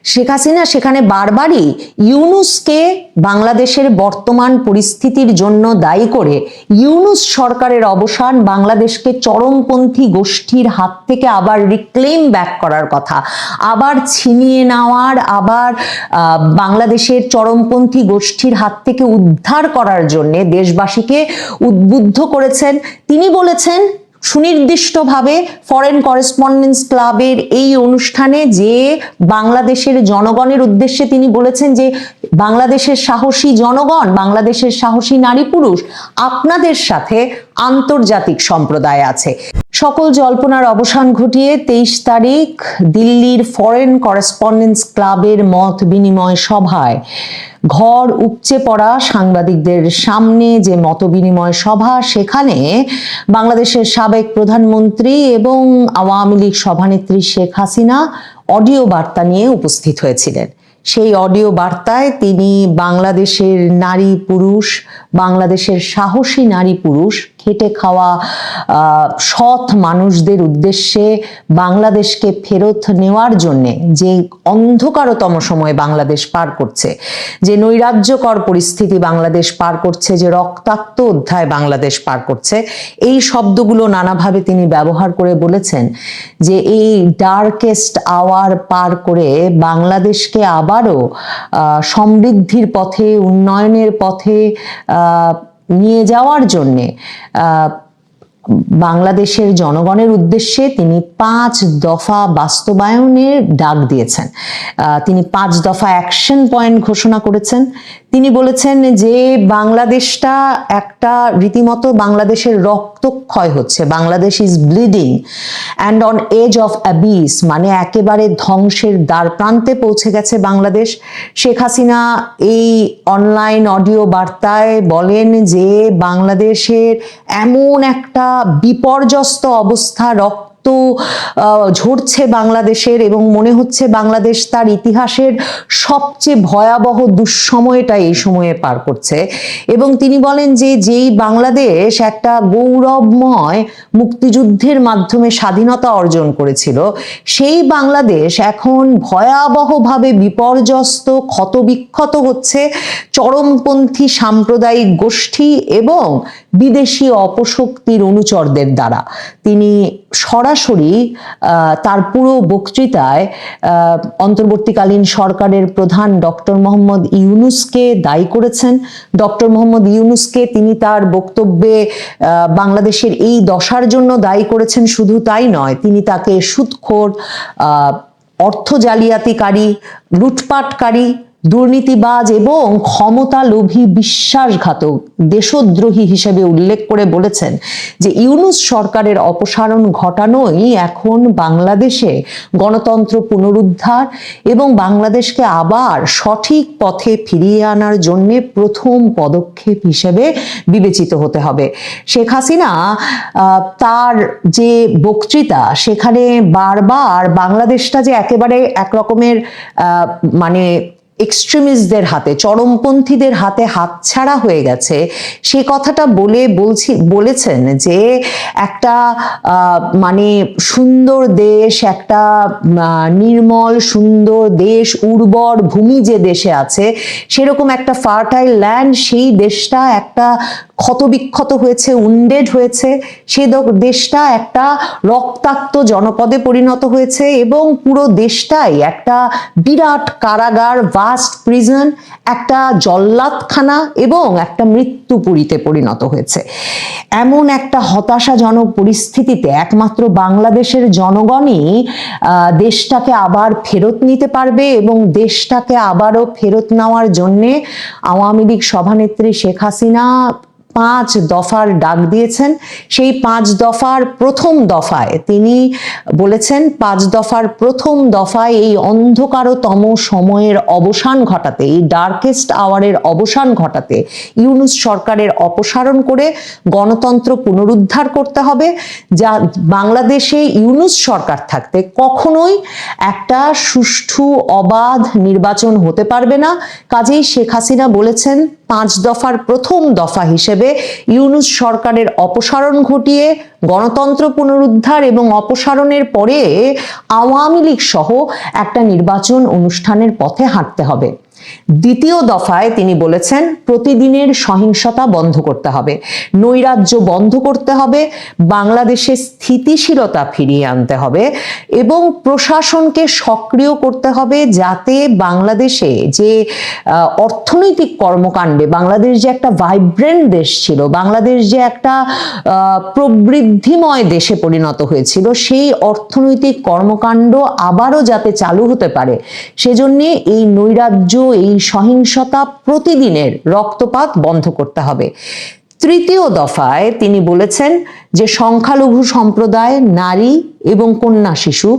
শেখ হাসিনা সেখানে বারবারই ইউনূসকে বাংলাদেশের বর্তমান পরিস্থিতির জন্য দায়ী করে ইউনূস সরকারের অবসান, বাংলাদেশকে চরমপন্থী গোষ্ঠীর হাত থেকে আবার রিক্লেম ব্যাক করার কথা, আবার ছিনিয়ে নেওয়ার, আবার বাংলাদেশের চরমপন্থী গোষ্ঠীর হাত থেকে উদ্ধার করার জন্য দেশবাসীকে উদ্বুদ্ধ করেছেন। তিনি বলেছেন সুনির্দিষ্টভাবে ফরেন করেসপন্ডেন্স ক্লাবের এই অনুষ্ঠানে যে বাংলাদেশের জনগণের উদ্দেশ্যে তিনি বলেছেন যে বাংলাদেশের সাহসী জনগণ, বাংলাদেশের সাহসী নারী পুরুষ, আপনাদের সাথে আন্তর্জাতিক সম্প্রদায় আছে। সকল জল্পনার অবসান ঘটিয়ে 23 তারিখ দিল্লির ফরেন করেসপন্ডেন্স ক্লাবের মত বিনিময় সভায় ঘর উপচে পড়া সাংবাদিকদের সামনে যে মত বিনিময় সভা, সেখানে বাংলাদেশের সাবেক প্রধানমন্ত্রী এবং আওয়ামী লীগ সভানেত্রী শেখ হাসিনা অডিও বার্তা নিয়ে উপস্থিত হয়েছিলেন। সেই অডিও বার্তায় তিনি বাংলাদেশের নারী পুরুষ, বাংলাদেশের সাহসী নারী পুরুষ, খেটে খাওয়া সৎ মানুষদের উদ্দেশ্যে বাংলাদেশকে ফেরত নেওয়ার জন্যে যে অন্ধকারতম সময় বাংলাদেশ পার করছে, যে নৈরাজ্যকর পরিস্থিতি বাংলাদেশ পার করছে, যে রক্তাক্ত অধ্যায় বাংলাদেশ পার করছে, এই শব্দগুলো নানাভাবে তিনি ব্যবহার করে বলেছেন যে এই ডার্কেস্ট আওয়ার পার করে বাংলাদেশকে আবারও সমৃদ্ধির পথে, উন্নয়নের পথে নিয়ে যাওয়ার জন্যে বাংলাদেশের জনগণের উদ্দেশ্যে তিনি 5 দফা বাস্তবায়নের ডাক দিয়েছেন। তিনি 5 দফা অ্যাকশন পয়েন্ট ঘোষণা করেছেন। তিনি বলেছেন যে বাংলাদেশটা একটা রীতিমতো বাংলাদেশের রক্তক্ষয় হচ্ছে, Bangladesh is bleeding and on edge of abyss, মানে একেবারে ধ্বংসের দ্বার প্রান্তে পৌঁছে গেছে বাংলাদেশ। শেখ হাসিনা এই অনলাইন অডিও বার্তায় বলেন যে বাংলাদেশের এমন একটা বিপর্যস্ত অবস্থা, রক্ত ঝরছে বাংলাদেশের, এবং মনে হচ্ছে বাংলাদেশ তার ইতিহাসের সবচেয়ে ভয়াবহ দুঃসময়টা এই সময়ে পার করছে। এবং তিনি বলেন যে যেই বাংলাদেশ একটা গৌরবময় মুক্তিযুদ্ধের মাধ্যমে স্বাধীনতা অর্জন করেছিল, সেই বাংলাদেশ এখন ভয়াবহভাবে বিপর্যস্ত, ক্ষতবিক্ষত হচ্ছে চরমপন্থী সাম্প্রদায়িক গোষ্ঠী এবং বিদেশি অপশক্তির অনুচরদের দ্বারা। তিনি সরাসরি তার পুরো বক্তৃতায় অন্তর্বর্তীকালীন সরকারের প্রধান ডক্টর মোহাম্মদ ইউনূসকে দায়ী করেছেন। ডক্টর মোহাম্মদ ইউনূসকে তিনি তার বক্তব্যে বাংলাদেশের এই দশার জন্য দায়ী করেছেন। শুধু তাই নয়, তিনি তাকে সুদখোর, অর্থ জালিয়াতিকারী, লুটপাটকারী, দুর্নীতিবাজ এবং ক্ষমতালোভী, বিশ্বাসঘাতক, দেশদ্রোহী হিসেবে উল্লেখ করে বলেছেন যে ইউনূস সরকারের অপসারণ ঘটানোই এখন বাংলাদেশে গণতন্ত্র পুনরুদ্ধার এবং বাংলাদেশকে আবার সঠিক পথে ফিরিয়ে আনার জন্য প্রথম পদক্ষেপ হিসেবে বিবেচিত হতে হবে। শেখ হাসিনা তার যে বক্তৃতা, সেখানে বারবার বাংলাদেশটা যে একেবারে একরকমের মানে এক্সট্রিমিস্টদের হাতে, চরমপন্থীদের হাতে হাতছাড়া হয়ে গেছে, সে কথাটা বলেছেন যে একটা মানে সুন্দর দেশ, একটা নির্মল সুন্দর দেশ, উর্বর ভূমি যে দেশে আছে, সেরকম একটা ফার্টাইল ল্যান্ড, সেই দেশটা একটা ক্ষতবিক্ষত হয়েছে, উন্ডেড হয়েছে। সে দেশটা একটা রক্তাক্ত জনপদে পরিণত হয়েছে এবং পুরো দেশটাই একটা বিরাট কারাগার, ভাস্ট প্রিজন, একটা জল্লাদখানা এবং একটা মৃত্যুপুরীতে পরিণত হয়েছে। এমন একটা হতাশাজনক পরিস্থিতিতে একমাত্র বাংলাদেশের জনগণই দেশটাকে আবার ফেরত নিতে পারবে এবং দেশটাকে আবারও ফেরত নেওয়ার জন্যে আওয়ামী লীগ সভানেত্রী শেখ হাসিনা 5 দফার ডাক দিয়েছেন। সেই 5 দফার প্রথম দফায় তিনি বলেছেন, 5 দফার প্রথম দফায় এই অন্ধকারতম সময়ের অবসান ঘটাতে, এই ডার্কেস্ট আওয়ারের অবসান ঘটাতে ইউনূস সরকারের অপসারণ করে গণতন্ত্র পুনরুদ্ধার করতে হবে। যা বাংলাদেশে ইউনূস সরকার থাকতে কখনোই একটা সুষ্ঠু অবাধ নির্বাচন হতে পারবে না। কাজেই শেখ হাসিনা বলেছেন 5 দফার প্রথম দফা হিসেবে ইউনূস সরকারের অপসারণ ঘটিয়ে গণতন্ত্র পুনরুদ্ধার এবং অপসারণের পরে আওয়ামী লীগ সহ একটা নির্বাচন অনুষ্ঠানের পথে হাঁটতে হবে। দ্বিতীয় দফায় তিনি বলেছেন প্রতিদিনের সহিংসতা বন্ধ করতে হবে, নৈরাজ্য বন্ধ করতে হবে, বাংলাদেশে স্থিতিশীলতা ফিরিয়ে আনতে হবে এবং প্রশাসনকে সক্রিয় করতে হবে, যাতে বাংলাদেশে যে অর্থনৈতিক কর্মকাণ্ডে বাংলাদেশ যে একটা ভাইব্রেন্ট দেশ ছিল, বাংলাদেশ যে একটা প্রবৃদ্ধিময় দেশে পরিণত হয়েছিল, সেই অর্থনৈতিক কর্মকাণ্ড আবারও যাতে চালু হতে পারে সেজন্য এই নৈরাজ্য, এই সহিংসতা, প্রতিদিনের রক্তপাত বন্ধ করতে হবে। তৃতীয় দফায় তিনি বলেছেন যে সংখ্যালঘু সম্প্রদায়, নারী এবং কন্যা শিশু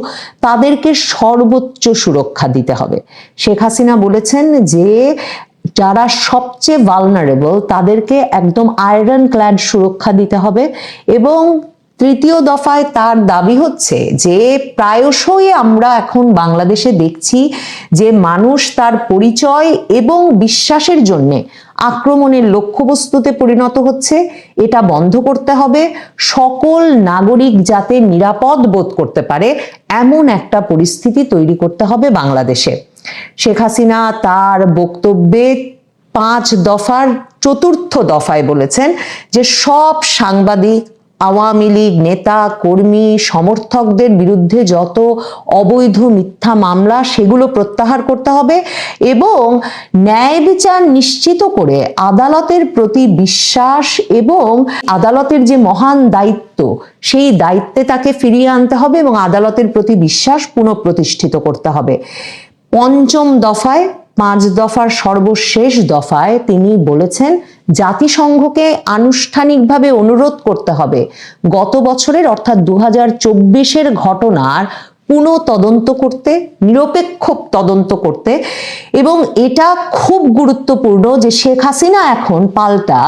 তাদেরকে সর্বোচ্চ সুরক্ষা দিতে হবে। শেখ হাসিনা বলেছেন যে যারা সবচেয়ে ভালনারেবল তাদেরকে একদম আয়রন ক্ল্যাড সুরক্ষা দিতে হবে। এবং তৃতীয় দফায় তার দাবি হচ্ছে যে প্রায়শই আমরা এখন বাংলাদেশে দেখছি যে মানুষ তার পরিচয় এবং বিশ্বাসের জন্য আক্রমণের লক্ষ্যবস্তুতে পরিণত হচ্ছে। এটা বন্ধ করতে হবে। সকল নাগরিক যাতে নিরাপদ বোধ করতে পারে এমন একটা পরিস্থিতি তৈরি করতে হবে বাংলাদেশে। শেখ হাসিনা তার বক্তব্যে 5 দফার চতুর্থ দফায় বলেছেন যে সব সাংবাদিক, আওয়ামী লীগ নেতা, কর্মী, সমর্থকদের বিরুদ্ধে যত অবৈধ মিথ্যা মামলা সেগুলো প্রত্যাহার করতে হবে এবং ন্যায় বিচার নিশ্চিত করে আদালতের প্রতি বিশ্বাস এবং আদালতের যে মহান দায়িত্ব সেই দায়িত্বে তাকে ফিরিয়ে আনতে হবে এবং আদালতের প্রতি বিশ্বাস পুনঃপ্রতিষ্ঠিত করতে হবে। পঞ্চম দফায়, 5 দফার সর্বশেষ দফায় তিনি বলেছেন জাতিসংঘকে আনুষ্ঠানিকভাবে অনুরোধ করতে হবে গত বছরের অর্থাৎ 2024-এর ঘটনার পুনঃ তদন্ত করতে, নিরপেক্ষ তদন্ত করতে। এবং এটা খুব গুরুত্বপূর্ণ যে শেখ হাসিনা এখন পাল্টা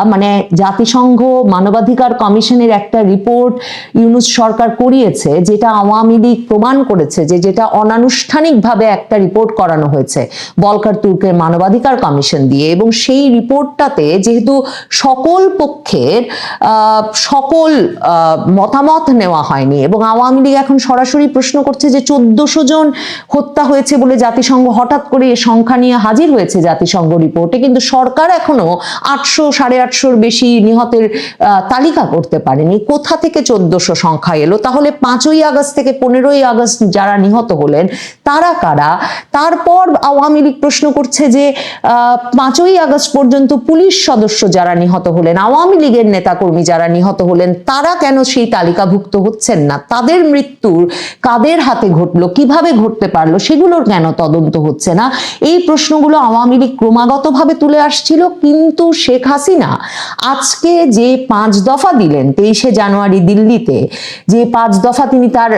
জাতিসংঘ মানবাধিকার কমিশনের একটা রিপোর্ট ইউনূস সরকার করিয়েছে, যেটা আওয়ামী লীগ প্রমাণ করেছে যে যেটা অনানুষ্ঠানিকভাবে একটা রিপোর্ট করানো হয়েছে ভলকার তুর্কের মানবাধিকার কমিশন দিয়ে। এবং সেই রিপোর্টটাতে যেহেতু সকল পক্ষের সকল মতামত নেওয়া হয়নি এবং আওয়ামী লীগ এখন সরাসরি প্রশ্ন করছে যে 1400 জন হত্যা হয়েছে বলে জাতিসংঘ হঠাৎ করে এই সংখ্যা নিয়ে হাজির হয়েছে জাতিসংঘ রিপোর্টে, কিন্তু সরকার এখনো 800 850-এর বেশি নিহতের তালিকা করতে পারেনি। কোথা থেকে 1400 সংখ্যা এলো? তাহলে 5ই আগস্ট থেকে 15ই আগস্ট যারা নিহত হলেন তারা কারা? তারপর আওয়ামী লীগ প্রশ্ন করছে যে 5ই আগস্ট পর্যন্ত পুলিশ সদস্য যারা নিহত হলেন, আওয়ামী লীগের নেতাকর্মী যারা নিহত হলেন, তারা কেন সেই তালিকাভুক্ত হচ্ছেন না? তাদের মৃত্যুর কাদের হাতে ঘটলো, কিভাবে ঘটতে পারলো, সেগুলোর কেন তদন্ত হচ্ছে না? এই প্রশ্নগুলো আওয়ামী লীগ ক্রমাগতভাবে তুলে আসছিল। কিন্তু শেখ হাসিনা আজকে যে 5 দফা দিলেন 23শে জানুয়ারি দিল্লিতে, যে 5 দফা তিনি তার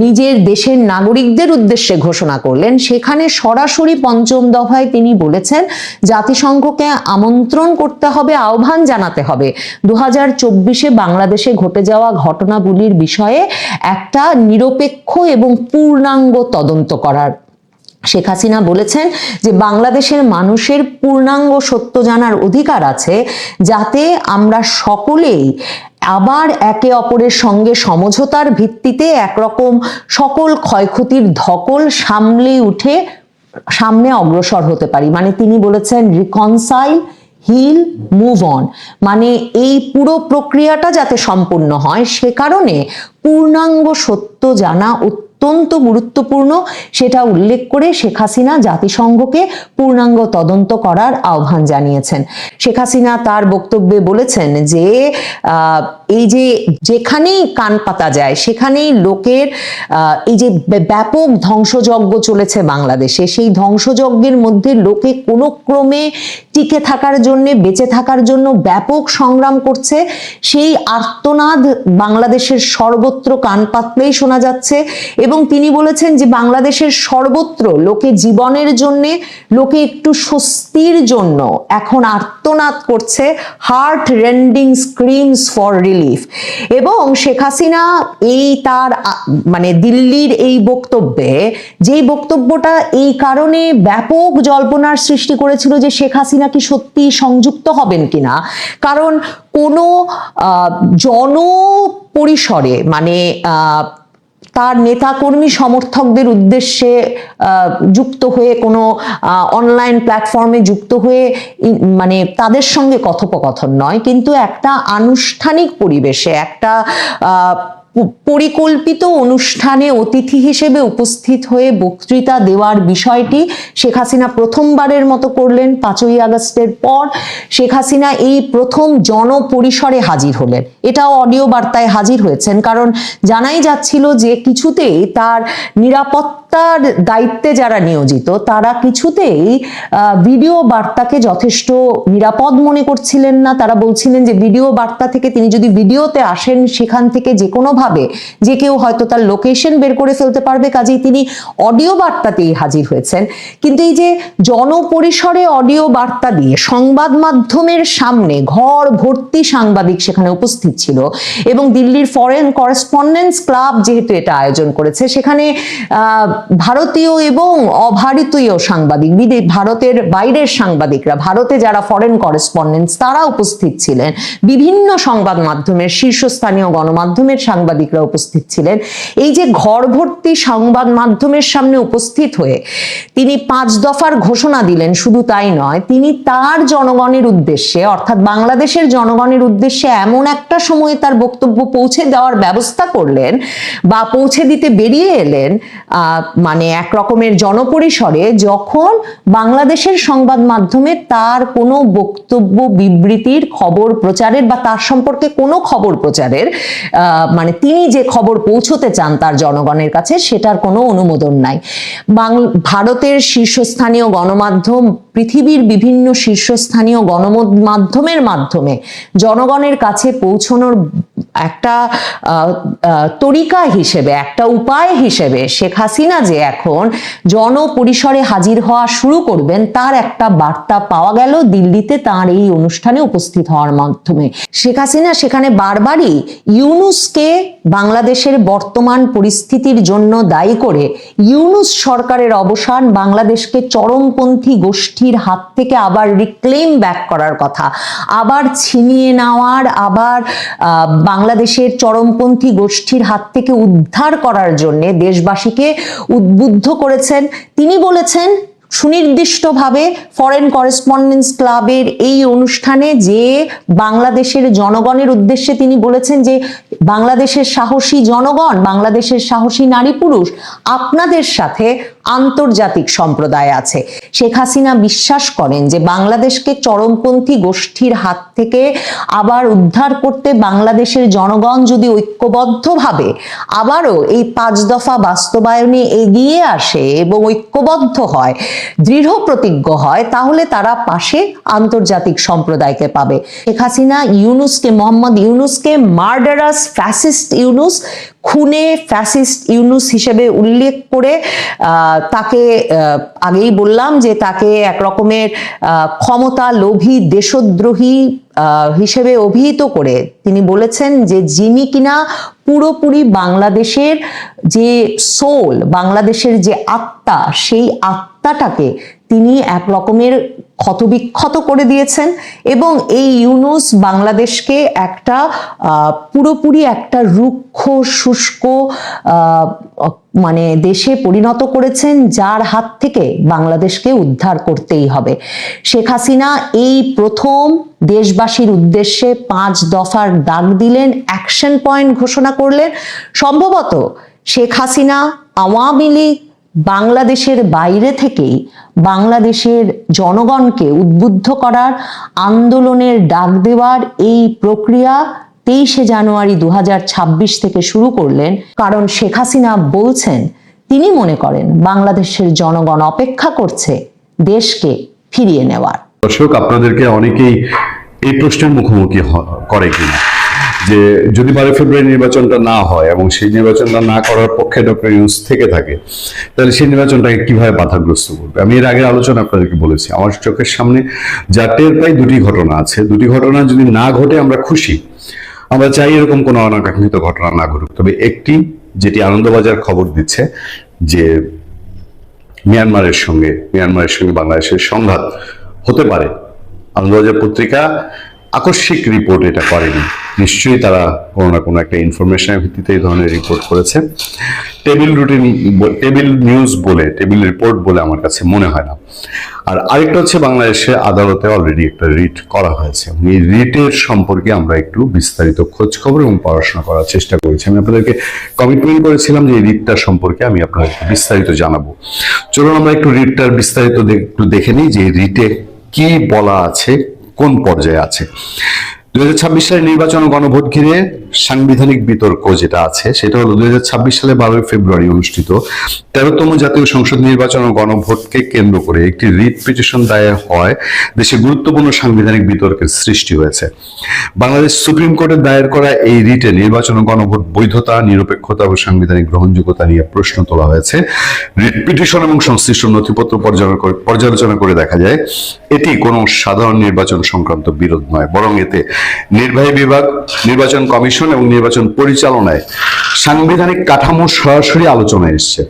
নিজের দেশের নাগরিকদের উদ্দেশ্যে ঘোষণা করলেন, সেখানে সরাসরি 5ম দফায় তিনি বলেছেন জাতিসংঘকে আমন্ত্রণ করতে হবে, আহ্বান জানাতে হবে 2024-এ বাংলাদেশে ঘটে যাওয়া ঘটনাগুলির বিষয়ে একটা নিরপেক্ষ এবং পূর্ণাঙ্গ তদন্ত করার। শেখ হাসিনা বলেছেন যে বাংলাদেশের মানুষের পূর্ণাঙ্গ সত্য জানার অধিকার আছে, যাতে আমরা সকলেই আবার একে অপরের সঙ্গে সমঝোতার ভিত্তিতে একরকম সকল ক্ষয়ক্ষতির ধকল সামলে উঠে সামনে অগ্রসর হতে পারি। তিনি বলেছেন রিকনসাইল, হিল, মুভ অন, এই পুরো প্রক্রিয়াটা যাতে সম্পূর্ণ হয় সে কারণে পূর্ণাঙ্গ সত্য জানা অত্যন্ত গুরুত্বপূর্ণ, সেটা উল্লেখ করে শেখ হাসিনা জাতিসংঘকে পূর্ণাঙ্গ তদন্ত করার আহ্বান জানিয়েছেন। শেখ হাসিনা তার বক্তব্যে বলেছেন যে এই যে যেখানেই কান পাতা যায় সেখানেই লোকের এই যে ব্যাপক ধ্বংসযজ্ঞ চলেছে বাংলাদেশে, সেই ধ্বংসযজ্ঞের মধ্যে লোকে কোনো ক্রমে টিকে থাকার জন্য, বেঁচে থাকার জন্য ব্যাপক সংগ্রাম করছে। সেই আর্তনাদ বাংলাদেশের সর্বত্র কান পাতলেই শোনা যাচ্ছে। এবং তিনি বলেছেন যে বাংলাদেশের সর্বত্র লোকে জীবনের জন্য, লোকে একটু স্বস্তির জন্য এখন আর্তনাদ করছে, heart rending screams for relief. এবং শেখ হাসিনা এই তার মানে দিল্লির এই বক্তব্যে, যেই বক্তব্যটা এই কারণে ব্যাপক জল্পনার সৃষ্টি করেছিল যে শেখ হাসিনা কি সত্যি সংযুক্ত হবেন কিনা, কারণ কোনো জনপরিসরে মানে তার নেতাকর্মী সমর্থকদের উদ্দেশ্যে যুক্ত হয়ে কোনো অনলাইন প্ল্যাটফর্মে যুক্ত হয়ে মানে তাদের সঙ্গে কথোপকথন নয়, কিন্তু একটা আনুষ্ঠানিক পরিবেশে একটা পরিকল্পিত অনুষ্ঠানে অতিথি হিসেবে উপস্থিত হয়ে বক্তৃতা দেওয়ার বিষয়টি শেখ হাসিনা প্রথমবারের মতো করলেন। 5ই আগস্টের পর শেখ হাসিনা এই প্রথম জনপরিসরে হাজির হলেন। এটাও অডিও বার্তায় হাজির হয়েছেন, কারণ জানাই যাচ্ছিল যে কিছুতেই তার নিরাপত্তার দায়িত্বে যারা নিয়োজিত তারা কিছুতেই ভিডিও বার্তাকে যথেষ্ট নিরাপদ মনে করছিলেন না। তারা বলছিলেন যে ভিডিও বার্তা থেকে তিনি যদি ভিডিওতে আসেন সেখান থেকে যে কোনো ভাবে যে কেউ হয়তো তার লোকেশন বের করে ফেলতে পারবে, কাজেই তিনি অডিও বার্তাতেই হাজির হয়েছেন। কিন্তু এই যে জনপরিসরে অডিও বার্তা দিয়ে সংবাদ মাধ্যমের সামনে ঘর ভর্তি সাংবাদিক সেখানে উপস্থিত ছিল, এবং দিল্লির ফরেন করেসপন্ডেন্স ক্লাব যেহেতু এটা আয়োজন করেছে, সেখানে ভারতীয় এবং অভারতীয় সাংবাদিক, ভারতের বাইরের সাংবাদিকরা, ভারতে যারা ফরেন করেসপন্ডেন্স তারা উপস্থিত ছিলেন, বিভিন্ন সংবাদ মাধ্যমের শীর্ষস্থানীয় গণমাধ্যমের সাংবাদিকরা উপস্থিত ছিলেন। এই যে ঘর ভর্তি সংবাদ মাধ্যমের সামনে উপস্থিত হয়ে তিনি 5 দফার ঘোষণা দিলেন, শুধু তাই নয়, তিনি তার জনগণের উদ্দেশ্যে অর্থাৎ বাংলাদেশের জনগণের উদ্দেশ্যে এমন একটা সময়ে তার বক্তব্য পৌঁছে দেওয়ার ব্যবস্থা করলেন বা পৌঁছে দিতে বেরিয়ে এলেন মানে এক রকমের জনপরিসরে, যখন বাংলাদেশের সংবাদ মাধ্যমে তার কোনো বক্তব্য বিবৃতির খবর প্রচারের বা তার সম্পর্কে কোনো খবর প্রচারের মানে তিনি যে খবর পৌঁছতে চান তার জনগণের কাছে সেটার কোনো অনুমোদন নাই। ভারতের শীর্ষস্থানীয় গণমাধ্যম, পৃথিবীর বিভিন্ন শীর্ষস্থানীয় গণমাধ্যমের মাধ্যমে জনগণের কাছে পৌঁছানোর একটা তরিকা হিসেবে, একটা উপায় হিসেবে শেখ হাসিনা যে এখন জনপরিসরে হাজির হওয়া শুরু করবেন তার একটা বার্তা পাওয়া গেল দিল্লিতে তার এই অনুষ্ঠানে উপস্থিত হওয়ার মাধ্যমে। শেখ হাসিনা সেখানে বারবারই ইউনূসকে বাংলাদেশের বর্তমান পরিস্থিতির জন্য দায়ী করে ইউনূস সরকারের অবসান, বাংলাদেশকে চরমপন্থী গোষ্ঠীর হাত থেকে আবার রিক্লেম ব্যাক করার কথা, আবার ছিনিয়ে নেওয়ার, আবার বাংলাদেশের চরমপন্থী গোষ্ঠীর হাত থেকে উদ্ধার করার জন্য দেশবাসীকে উদ্বুদ্ধ করেছেন। তিনি বলেছেন সুনির্দিষ্টভাবে ফরেন করেসপন্ডেন্স ক্লাবের এই অনুষ্ঠানে যে বাংলাদেশের জনগণের উদ্দেশ্যে তিনি বলেছেন যে বাংলাদেশের সাহসী জনগণ, বাংলাদেশের সাহসী নারী পুরুষ, আপনাদের সাথে আন্তর্জাতিক সম্প্রদায় আছে। শেখ হাসিনা বিশ্বাস করেন যে বাংলাদেশকে চরমপন্থী গোষ্ঠীর হাত থেকে আবার উদ্ধার করতে বাংলাদেশের জনগণ যদি ঐক্যবদ্ধভাবে আবারও এই 5 দফা বাস্তবায়নে এগিয়ে আসে এবং ঐক্যবদ্ধ হয়, দৃঢ় প্রতিজ্ঞ হয়, তাহলে তারা পাশে আন্তর্জাতিক সম্প্রদায়কে পাবে। শেখ হাসিনা ইউনূসকে, মোহাম্মদ ইউনূসকে মার্ডারাস ফ্যাসিস্ট ইউনূস, খুনে ফ্যাসিস্ট ইউনূস হিসেবে উল্লেখ করে তাকে আগেই বললাম যে তাকে এক রকমের ক্ষমতা লোভী দেশদ্রোহী হিসেবে অভিহিত করে তিনি বলেছেন যে যিনি কিনা পুরোপুরি বাংলাদেশের যে সোল, বাংলাদেশের যে আত্মা, সেই আত্মাটাকে তিনি এক রকমের ক্ষতবিক্ষত করে দিয়েছেন, এবং এই ইউনূস বাংলাদেশকে একটা পুরোপুরি একটা রুক্ষ শুষ্ক মানে দেশে পরিণত করেছেন, যার হাত থেকে বাংলাদেশকে উদ্ধার করতেই হবে। শেখ হাসিনা এই প্রথম দেশবাসীর উদ্দেশ্যে 5 দফার ডাক দিলেন, অ্যাকশন পয়েন্ট ঘোষণা করলেন। সম্ভবত শেখ হাসিনা আওয়ামী লীগ বাংলাদেশের বাইরে থেকেই বাংলাদেশের জনগণকে উদ্বুদ্ধ করার, আন্দোলনের ডাক দেওয়ার এই প্রক্রিয়া 23শে জানুয়ারি 2026 থেকে শুরু করলেন। কারণ শেখ হাসিনা বলছেন তিনি মনে করেন বাংলাদেশের জনগণ অপেক্ষা করছে দেশকে ফিরিয়ে নেওয়ার। দর্শক, আপনাদেরকে অনেকেই এই প্রশ্নের মুখোমুখি করে কিনা যে যদি 12 ফেব্রুয়ারি নির্বাচনটা না হয় এবং সেই নির্বাচনটা না করার পক্ষে ডক্টর ইউনূস থেকে থাকে, তাহলে সেই নির্বাচনটাকে কিভাবে বাধাগ্রস্ত করবে। আমি এর আগের আলোচনা আপনাদেরকে বলেছি, আমার চোখের সামনে যা টের পাই 2টি ঘটনা আছে। 2টি ঘটনা যদি না ঘটে আমরা খুশি, আমরা চাই এরকম কোনো অনাকাঙ্ক্ষিত ঘটনা না ঘটুক। তবে একটি, যেটি আনন্দবাজার খবর দিচ্ছে, যে মিয়ানমারের সঙ্গে বাংলাদেশের সংঘাত হতে পারে। আনন্দবাজার পত্রিকা আকস্মিক রিপোর্ট এটা করেনি, নিশ্চয়ই তারা কোনো না কোনো একটা ইনফরমেশনের ভিত্তিতে এই ধরনের রিপোর্ট করেছে। টেবিল রিপোর্ট বলে আমার কাছে মনে হয় না। আর আরেকটা হচ্ছে, বাংলাদেশে আদালতে অলরেডি একটা রিট করা হয়েছে। এই রিটের সম্পর্কে আমরা একটু বিস্তারিত খোঁজ খবর এবং পড়াশোনা করার চেষ্টা করেছি। আমি আপনাদেরকে কমিটমেন্ট করেছিলাম যে এই রিটটার সম্পর্কে আমি আপনাদেরকে বিস্তারিত জানাবো। চলুন আমরা একটু রিটটার বিস্তারিত একটু দেখে নিই যে রিটে কি বলা আছে, কোন পর্যায়ে আছে। 2026 সালের নির্বাচন ও গণভোট ঘিরে সাংবিধানিক বিতর্ক যেটা আছে, সেটা হলো 2026 সালে 12 ফেব্রুয়ারি অনুষ্ঠিত 13তম জাতীয় সংসদ নির্বাচন ও গণভোটকে কেন্দ্র করে একটি রিট পিটিশন দায়ের হয়। দেশে গুরুত্বপূর্ণ সাংবিধানিক বিতর্কের সৃষ্টি হয়েছে। বাংলাদেশ সুপ্রিম কোর্টের দায়ের করা এই রিটে নির্বাচন ও গণভোট বৈধতা, নিরপেক্ষতা ও সাংবিধানিক গ্রহণযোগ্যতা নিয়ে প্রশ্ন তোলা হয়েছে। রিট পিটিশন এবং সংশ্লিষ্ট নথিপত্র পর্যালোচনা করে দেখা যায় এটি কোনো সাধারণ নির্বাচন সংক্রান্ত বিরোধ নয়, বরং এতে নির্বাহী বিভাগ, নির্বাচন কমিশন এবং নির্বাচন পরিচালনায় সাংবিধানিক কাঠামো সরাসরি আলোচনায় এসছে।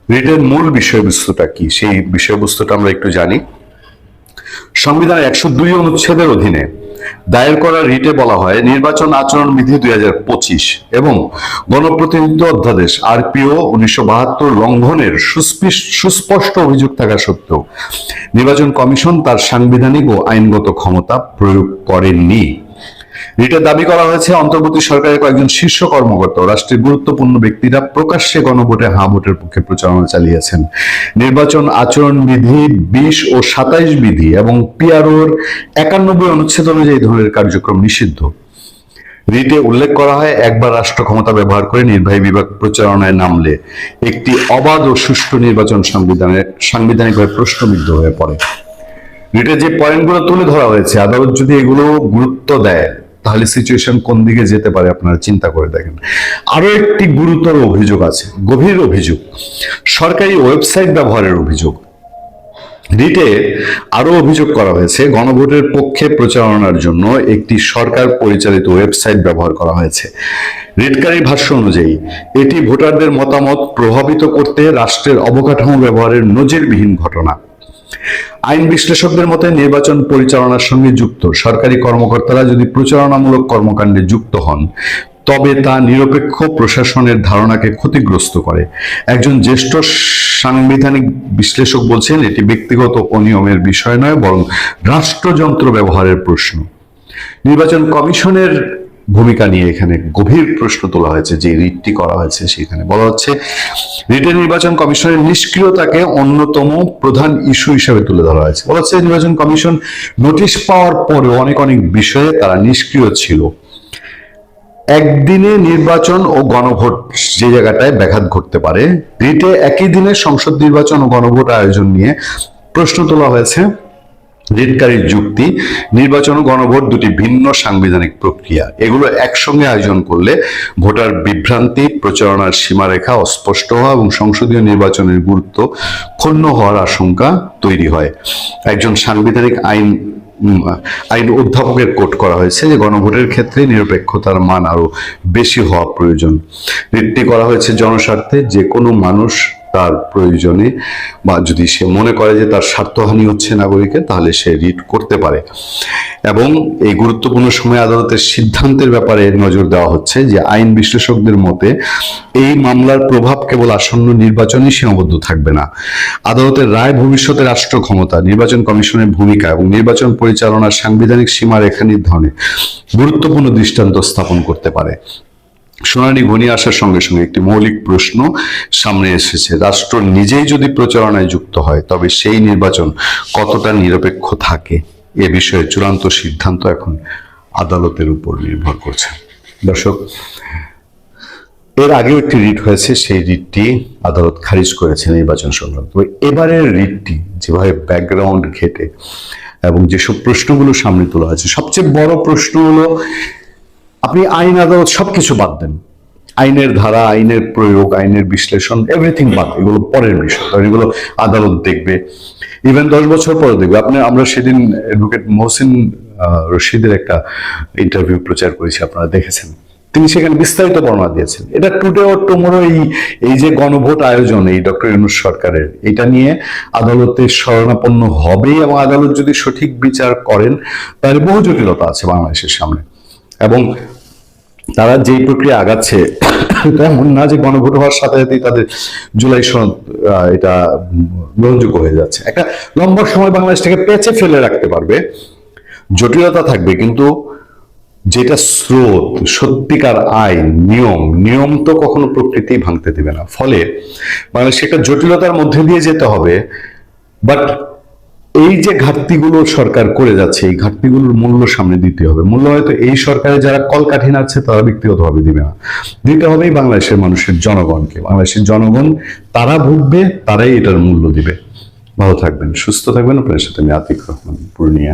রিটের মূল বিষয়বস্তুটা কি, সেই বিষয়বস্তুটা আমরা একটু জানি। সংবিধানের 102 অনুচ্ছেদের অধীনে দায়ের করা রিটে বলা হয়, নির্বাচন আচরণ বিধি 2025 এবং গণপ্রতিনিধিত্ব অধ্যাদেশ RPO 1972 লঙ্ঘনের সুস্পষ্ট অভিযোগ থাকা সত্ত্বেও নির্বাচন কমিশন তার সাংবিধানিক ও আইনগত ক্ষমতা প্রয়োগ করেননি। রিটে দাবি করা হয়েছে, অন্তর্বর্তী সরকারের কয়েকজন শীর্ষ কর্মকর্তা ও রাষ্ট্রের গুরুত্বপূর্ণ ব্যক্তিরা প্রকাশ্যে গণভোটে হ্যাঁ ভোটের পক্ষে প্রচারণা চালিয়েছেন। নির্বাচন আচরণ বিধি 20 ও 27 বিধি এবং PROর 91 অনুচ্ছেদ অনুযায়ী এই ধরনের কার্যক্রম নিষিদ্ধ। রিটে উল্লেখ করা হয়, একবার রাষ্ট্র ক্ষমতা ব্যবহার করে নির্বাহী বিভাগ প্রচারণায় নামলে একটি অবাধ ও সুষ্ঠু নির্বাচন সাংবিধানিকভাবে প্রশ্নবিদ্ধ হয়ে পড়ে। রিটে যে পয়েন্টগুলো তুলে ধরা হয়েছে, আদালত যদি এগুলো গুরুত্ব দেয় তাহলে সিচুয়েশন কোন দিকে যেতে পারে আপনারা চিন্তা করে দেখেন। আরো একটি গুরুতর অভিযোগ আছে, গভীর অভিযোগ, সরকারি ওয়েবসাইট ব্যবহারের অভিযোগ। রিটে আরো অভিযোগ করা হয়েছে, গণভোটের পক্ষে প্রচারণার জন্য একটি সরকার পরিচালিত ওয়েবসাইট ব্যবহার করা হয়েছে। রিটকারীর ভাষ্য অনুযায়ী এটি ভোটারদের মতামত প্রভাবিত করতে রাষ্ট্রের অবকাঠামো ব্যবহারের নজিরবিহীন ঘটনা। আইন বিশ্লেষকদের মতে, নির্বাচন পরিচালনার সঙ্গে যুক্ত সরকারি কর্মকর্তারা যদি প্রচারণামূলক কর্মকাণ্ডে যুক্ত হন তবে তা নিরপেক্ষ প্রশাসনের ধারণাকে ক্ষতিগ্রস্ত করে। একজন জ্যেষ্ঠ সাংবিধানিক বিশ্লেষক বলছেন, এটি ব্যক্তিগত অনিয়মের বিষয় নয়, বরং রাষ্ট্রযন্ত্র ব্যবহারের প্রশ্ন। নির্বাচন কমিশনের ভূমিকা নিয়ে এখানে গভীর প্রশ্ন তোলা হয়েছে। যে রিটটি করা হয়েছে সেখানে বলা হচ্ছে, রিটে নির্বাচন কমিশনের নিষ্ক্রিয়তাকে অন্যতম প্রধান ইস্যু হিসেবে তুলে ধরা হয়েছে। বলা হচ্ছে, নির্বাচন কমিশন নোটিশ পাওয়ার পরে অনেক বিষয়ে তারা নিষ্ক্রিয় ছিল। একদিনে নির্বাচন ও গণভোট যে জায়গাটায় ব্যাঘাত ঘটতে পারে, রিটে একই দিনে সংসদ নির্বাচন ও গণভোট আয়োজন নিয়ে প্রশ্ন তোলা হয়েছে। রিটকারীর যুক্তি, নির্বাচন ও গণভোট দুটি ভিন্ন সাংবিধানিক প্রক্রিয়া, এগুলো একসঙ্গে আয়োজন করলে ভোটার বিভ্রান্তি, প্রচারণার সীমারেখা অস্পষ্ট হওয়া এবং সংসদীয় নির্বাচনের গুরুত্ব ক্ষুণ্ণ হওয়ার আশঙ্কা তৈরি হয়। একজন সাংবিধানিক আইন অধ্যাপকের কোট করা হয়েছে যে গণভোটের ক্ষেত্রে নিরপেক্ষতার মান আরো বেশি হওয়া প্রয়োজন। রিটটি করা হয়েছে জনস্বার্থে, যে কোনো মানুষ তার প্রয়োজনে বা যদি সে মনে করে যে তার স্বার্থহানি হচ্ছে নাগরিকের, তাহলে সে রিট করতে পারে। এবং এই গুরুত্বপূর্ণ সময়ে আদালতের সিদ্ধান্তের ব্যাপারে নজর দেওয়া হচ্ছে যে আইন বিশ্লেষকদের মতে এই মামলার প্রভাব কেবল আসন্ন নির্বাচনই সীমাবদ্ধ থাকবে না। আদালতের রায় ভবিষ্যতে রাষ্ট্র ক্ষমতা, নির্বাচন কমিশনের ভূমিকা এবং নির্বাচন পরিচালনার সাংবিধানিক সীমারেখা নির্ধারণে গুরুত্বপূর্ণ দৃষ্টান্ত স্থাপন করতে পারে। শুনানি ঘনিয়ে আসার সঙ্গে সঙ্গে একটি মৌলিক প্রশ্ন সামনে এসেছে, রাষ্ট্র নিজেই যদি প্রচারণায় যুক্ত হয় তবে সেই নির্বাচন কতটা নিরপেক্ষ থাকে? এ বিষয়ে চূড়ান্ত সিদ্ধান্ত এখন আদালতের উপর নির্ভর করছে। দর্শক, এর আগেও একটি রিট হয়েছে, সেই রিটটি আদালত খারিজ করেছে নির্বাচন সংক্রান্ত। এবারের রিটটি যেভাবে ব্যাকগ্রাউন্ড ঘেটে এবং যেসব প্রশ্নগুলো সামনে তোলা হয়েছে, সবচেয়ে বড় প্রশ্ন হলো, আপনি আইন আদালত সবকিছু বাদ দেন, আইনের ধারা, আইনের প্রয়োগ, আইনের বিশ্লেষণ, এভরিথিং বাদ, এগুলো পরের বিষয়, কারণ এগুলো আদালত দেখবে, ইভেন 10 বছর পরে দেখবে। আমরা সেদিন অ্যাডভোকেট মহসিন রশিদের একটা ইন্টারভিউ প্রচার করেছি, আপনারা দেখেছেন। তিনি সেখানে বিস্তারিত বর্ণনা দিয়েছেন। এটা টুডে অর টুমোরো এই যে গণভোট আয়োজন এই ডক্টর ইউনূস সরকারের, এটা নিয়ে আদালতের শরণাপন্ন হবে, এবং আদালত যদি সঠিক বিচার করেন তাহলে বহু জটিলতা আছে বাংলাদেশের সামনে। এবং তারা যেই প্রক্রিয়া আগাচ্ছে, এটা এমন না যে গণভোট হওয়ার সাথে সাথেই তাদের জুলাই সনদ এটা গ্রহণযোগ্য হয়ে যাচ্ছে। একটা লম্বা সময় বাংলাদেশটাকে পেঁচে ফেলে রাখতে পারবে, জটিলতা থাকবে, কিন্তু যেটা স্রোত, সত্যিকার আইন, নিয়ম তো কখনো প্রকৃতি ভাঙতে দেবে না। ফলে বাংলাদেশ একটা জটিলতার মধ্যে দিয়ে যেতে হবে। বাট এই যে ঘাটতিগুলো সরকার করে যাচ্ছে, এই ঘাটতিগুলোর মূল্য সামনে দিতে হবে। মূল্য হয়তো এই সরকারে যারা কলকাঠি নাড়ছে তারা ব্যক্তিগতভাবে দিবে না, দিতে হবেই বাংলাদেশের মানুষের জনগণকে। বাংলাদেশের জনগণ তারা ভুগবে, তারাই এটার মূল্য দিবে। ভালো থাকবেন, সুস্থ থাকবেন। আপনার সাথে আমি আতিক রহমান, পূর্ণিয়া।